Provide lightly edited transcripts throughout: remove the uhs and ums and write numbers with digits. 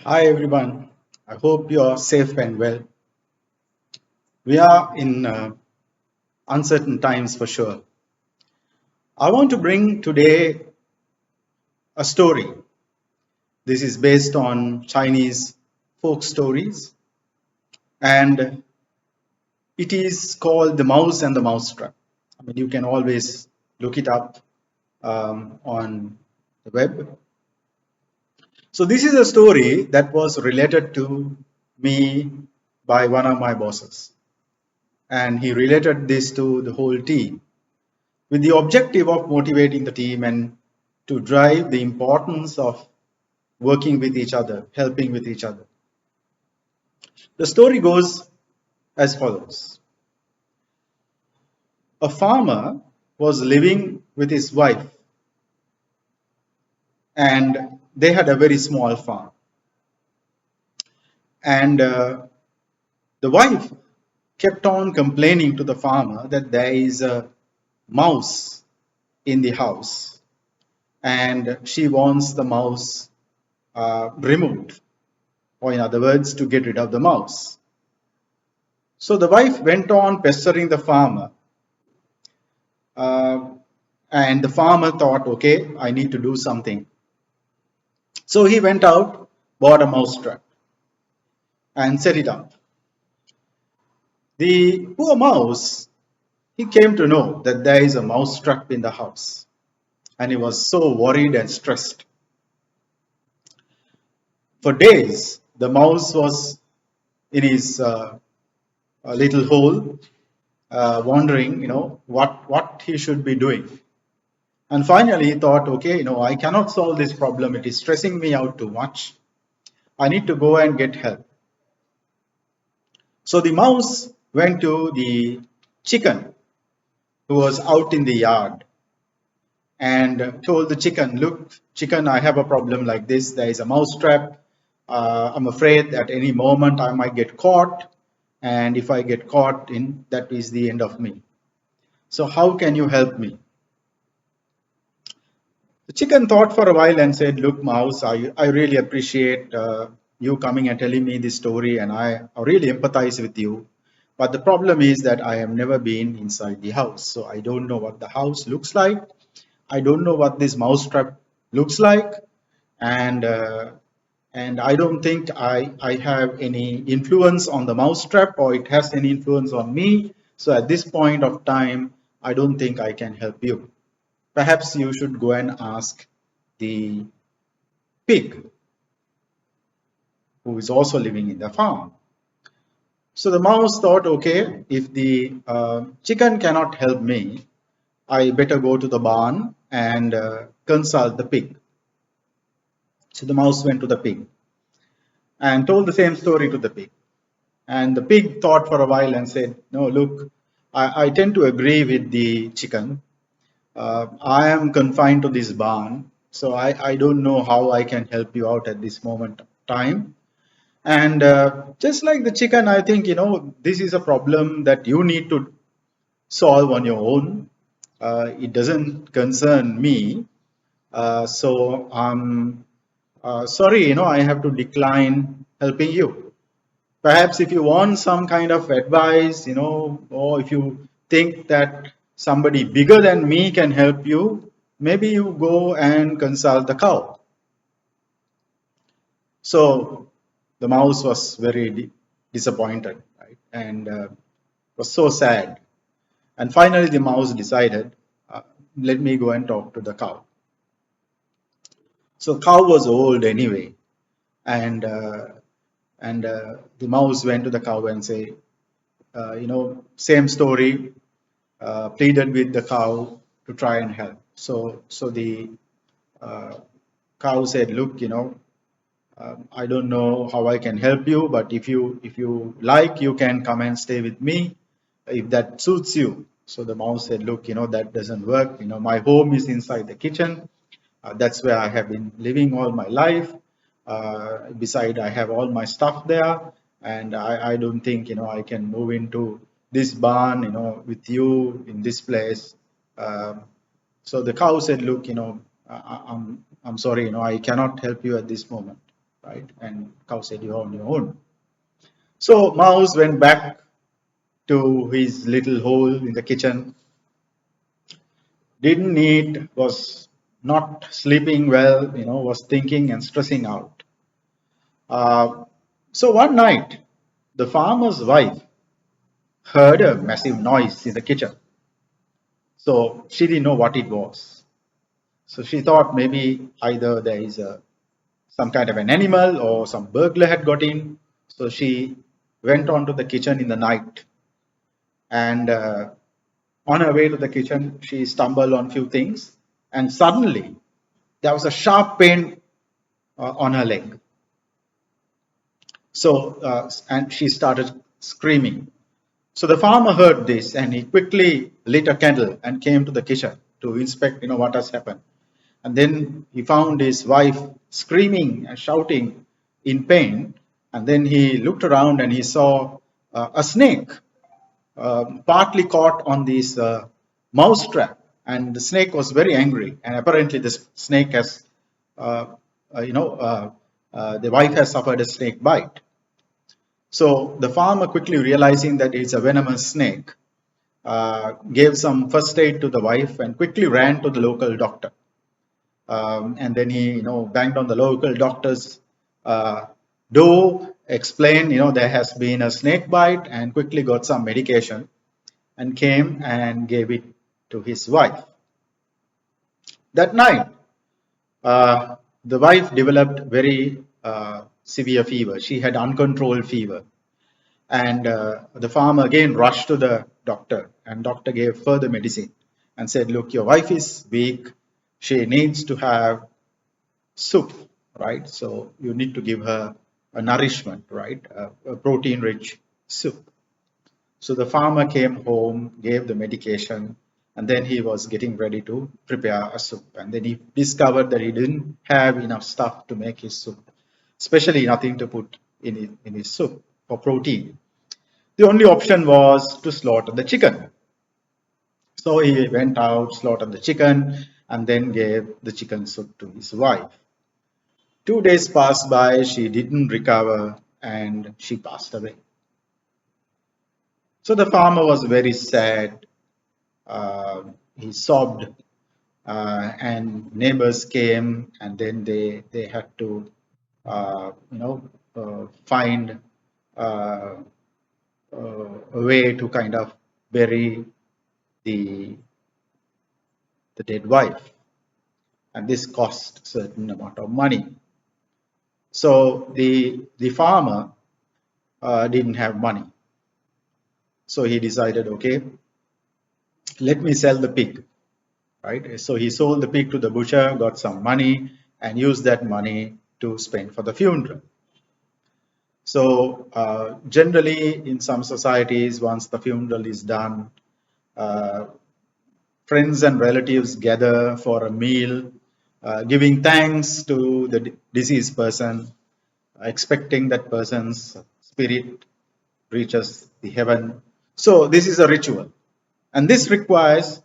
Hi everyone. I hope you are safe and well. We are in uncertain times for sure. I want to bring today a story. This is based on Chinese folk stories and it is called The Mouse and the Mousetrap. I mean, you can always look it up on the web. So, this is a story that was related to me by one of my bosses, and he related this to the whole team with the objective of motivating the team and to drive the importance of working with each other, helping with each other. The story goes as follows. A farmer was living with his wife and they had a very small farm. And the wife kept on complaining to the farmer that there is a mouse in the house and she wants the mouse removed, or in other words, to get rid of the mouse. So the wife went on pestering the farmer, uh, and the farmer thought, okay, I need to do something. So he went out, bought a mouse trap, and set it up. The poor mouse, he came to know that there is a mouse trap in the house, and he was so worried and stressed. For days, the mouse was in his little hole, wondering, what he should be doing. And finally, he thought, okay, I cannot solve this problem. It is stressing me out too much. I need to go and get help. So the mouse went to the chicken who was out in the yard and told the chicken, look, chicken, I have a problem like this. There is a mouse trap. I'm afraid at any moment I might get caught. And if I get caught in, that is the end of me. So how can you help me? The chicken thought for a while and said, look, mouse, I really appreciate you coming and telling me this story, and I really empathize with you. But the problem is that I have never been inside the house. So I don't know what the house looks like. I don't know what this mousetrap looks like. And I don't think I have any influence on the mousetrap or it has any influence on me. So at this point of time, I don't think I can help you. Perhaps you should go and ask the pig who is also living in the farm. So the mouse thought, okay, if the chicken cannot help me, I better go to the barn and consult the pig. So the mouse went to the pig and told the same story to the pig. And the pig thought for a while and said, no, look, I tend to agree with the chicken. I am confined to this barn, so I don't know how I can help you out at this moment of time. And just like the chicken, I think, this is a problem that you need to solve on your own. It doesn't concern me. So I'm sorry, I have to decline helping you. Perhaps if you want some kind of advice, or if you think that somebody bigger than me can help you, maybe you go and consult the cow. So the mouse was very disappointed, right? And was so sad. And finally, the mouse decided, uh, let me go and talk to the cow. So cow was old anyway, and the mouse went to the cow and say, same story, pleaded with the cow to try and help. So the uh, cow said, look, I don't know how I can help you, but if you like, you can come and stay with me if that suits you. So the mouse said, look, that doesn't work. My home is inside the kitchen. That's where I have been living all my life. Beside, I have all my stuff there, and I don't think I can move into this barn, with you in this place. Um, so the cow said, look, I'm sorry, I cannot help you at this moment. right? And cow said, you're on your own. So Mouse went back to his little hole in the kitchen, didn't eat, was not sleeping well, was thinking and stressing out. Uh, so one night, the farmer's wife heard a massive noise in the kitchen. So she didn't know what it was. So she thought maybe either there is some kind of an animal or some burglar had got in. So she went on to the kitchen in the night, and on her way to the kitchen, she stumbled on few things, and suddenly there was a sharp pain on her leg. So and she started screaming. So the farmer heard this, and he quickly lit a candle and came to the kitchen to inspect, what has happened. And then he found his wife screaming and shouting in pain. And then he looked around and he saw a snake partly caught on this mouse trap. And the snake was very angry. And apparently, this snake has, the wife has suffered a snake bite. So the farmer, quickly realizing that it's a venomous snake, gave some first aid to the wife and quickly ran to the local doctor. And then he, banged on the local doctor's door, explained, there has been a snake bite, and quickly got some medication and came and gave it to his wife. That night, the wife developed very severe fever. She had uncontrolled fever. And the farmer again rushed to the doctor, and doctor gave further medicine and said, look, your wife is weak. She needs to have soup, right? So you need to give her a nourishment, right? A protein-rich soup. So the farmer came home, gave the medication, and then he was getting ready to prepare a soup. And then he discovered that he didn't have enough stuff to make his soup, especially nothing to put in his soup for protein. The only option was to slaughter the chicken. So he went out, slaughtered the chicken, and then gave the chicken soup to his wife. 2 days passed by, she didn't recover, and she passed away. So the farmer was very sad. He sobbed, and neighbors came, and then they had to, find a way to kind of bury the dead wife, and this cost certain amount of money. So the farmer didn't have money, so he decided, okay, let me sell the pig, right? So he sold the pig to the butcher, got some money, and used that money to spend for the funeral. So generally, in some societies, once the funeral is done, friends and relatives gather for a meal, giving thanks to the deceased person, expecting that person's spirit reaches the heaven. So this is a ritual, and this requires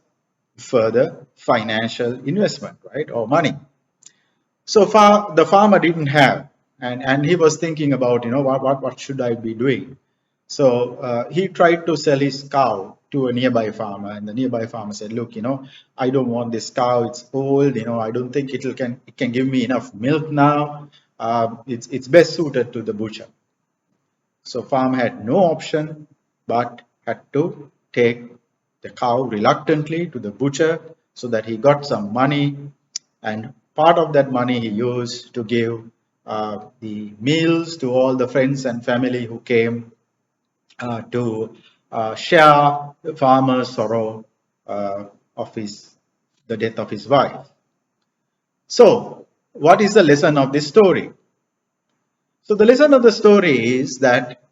further financial investment, right, or money. So far, the farmer didn't have, and he was thinking about, what should I be doing? So he tried to sell his cow to a nearby farmer, and the nearby farmer said, look, I don't want this cow, it's old, I don't think it can give me enough milk now. It's best suited to the butcher. So farmer had no option but had to take the cow reluctantly to the butcher so that he got some money, and part of that money he used to give the meals to all the friends and family who came to share the farmer's sorrow of the death of his wife. So, what is the lesson of this story? So, the lesson of the story is that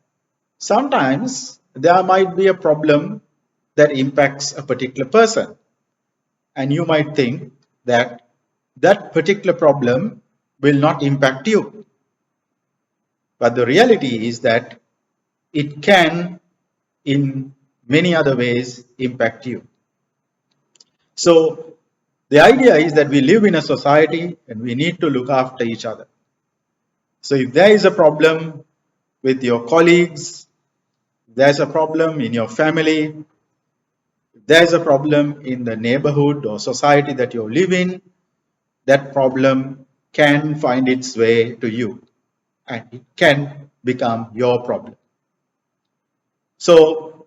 sometimes there might be a problem that impacts a particular person, and you might think that that particular problem will not impact you. But the reality is that it can, in many other ways, impact you. So the idea is that we live in a society and we need to look after each other. So if there is a problem with your colleagues, there's a problem in your family, if there's a problem in the neighborhood or society that you live in, that problem can find its way to you and it can become your problem. So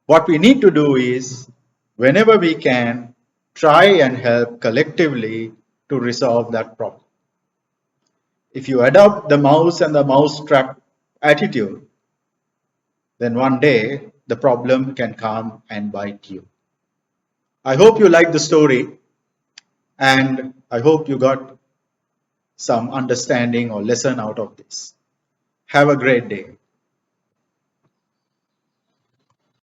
what we need to do is, whenever we can, try and help collectively to resolve that problem. If you adopt the mouse and the mouse trap attitude, then one day the problem can come and bite you. I hope you like the story and I hope you got some understanding or lesson out of this. Have a great day.